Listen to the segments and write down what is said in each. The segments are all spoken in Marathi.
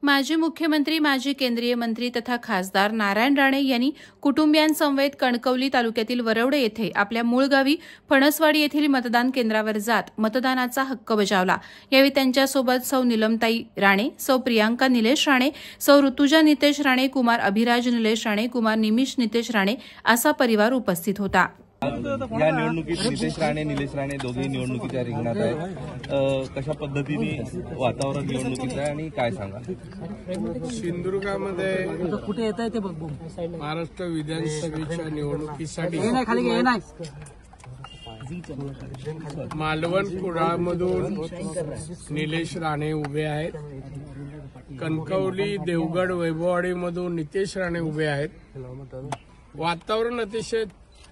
माजी मुख्यमंत्री, माजी केंद्रीय मंत्री तथा खासदार नारायण राणे यांनी कुटुंबियांसमवेत कणकवली तालुक्यातील वरवडे येथे आपल्या मूळ गावी फणसवाडी येथील मतदान केंद्रावर जात मतदानाचा हक्क बजावला। यावेळी त्यांच्यासोबत सौ नीलमताई राणे, सौ प्रियांका निलेश राणे, सौ ऋतुजा नितेश राणे, कुमार अभिराज निलेश राणे, कुमार निमिष नितेश राणे असा परिवार उपस्थित होता। या निवडणुकीत नितेश राणे, निलेश राणे दोघेही निवडणुकीच्या रिंगणात आहेत। कशा पद्धतीने वातावरण निवडणुकीचं आहे आणि काय सांगा? सिंधुदुर्गामध्ये कुठे येत आहे ते बघू। महाराष्ट्र विधानसभेच्या निवडणुकीसाठी मालवण कुडाळमधून निलेश राणे उभे आहेत। कणकवली, देवगड, वैभववाडीमधून नितेश राणे उभे आहेत। वातावरण अतिशय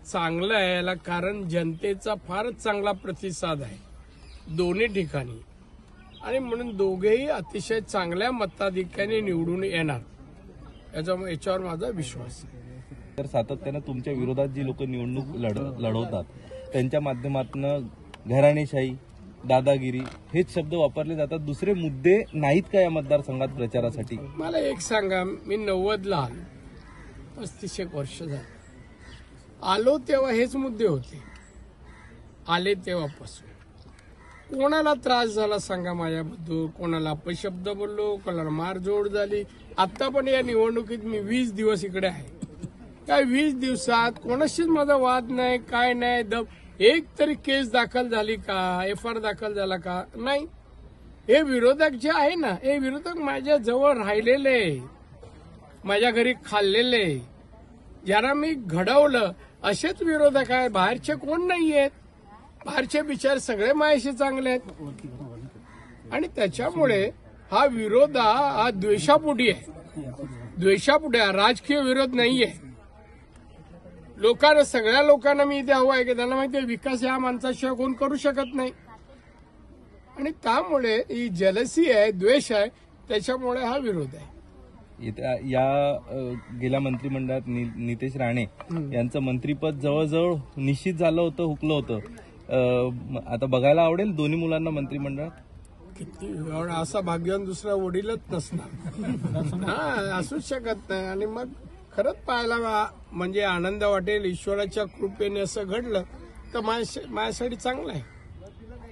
चांगलं आहे, याला कारण जनतेचा फारच चांगला प्रतिसाद आहे दोन्ही ठिकाणी, आणि म्हणून दोघेही अतिशय चांगल्या मताधिक्याने निवडून येणार याच्यावर माझा विश्वास आहे। तर सातत्यानं तुमच्या विरोधात जी लोक निवडणूक लढवतात त्यांच्या माध्यमातून घराणेशाही, दादागिरी हेच शब्द वापरले जातात, दुसरे मुद्दे नाहीत का या मतदारसंघात प्रचारासाठी? मला एक सांगा, मी 90ला आलो, 35 वर्ष झाली आलो, तेव्हा हेच मुद्दे होते, आले तेव्हापासून। कोणाला त्रास झाला सांगा माझ्याबद्दल? कोणाला अपशब्द बोललो, कोणाला मारझोड झाली? आता पण या निवडणुकीत मी 20 दिवस इकडे आहे, काय 20 दिवसात कोणाशीच माझा वाद नाही, काय नाही। एक तरी केस दाखल झाली का, FIR दाखल झाला का? नाही। हे विरोधक जे आहे ना, हे विरोधक माझ्या जवळ राहिलेले, माझ्या घरी खाल्लेले, ज्यांना मी घडवलं असेच विरोधक आहे, बाहेरचे कोण नाही आहेत। बाहेरचे विचार सगळे माझ्याशी चांगले आहेत, आणि त्याच्यामुळे हा विरोध हा द्वेषापोटी आहे, द्वेषापोटी आहे, राजकीय विरोध नाहीये। लोकांना, सगळ्या लोकांना मी इथे हवं आहे की त्यांना माहिती आहे विकास या माणसाशिवाय कोण करू शकत नाही, आणि त्यामुळे ही जलसी आहे, द्वेष आहे, त्याच्यामुळे हा विरोध आहे। या गेल्या मंत्रिमंडळात नितेश राणे यांचं मंत्रीपद जवळजवळ निश्चित झालं होतं, हुकलं होतं। आता बघायला आवडेल दोन्ही मुलांना मंत्रिमंडळात? किती असा भाग्यवान दुसरा वडीलच नसणार, असूच शकत नाही, आणि मग खरंच पाहायला म्हणजे आनंद वाटेल। ईश्वराच्या कृपेने असं घडलं तर माझ्यासाठी चांगलं आहे।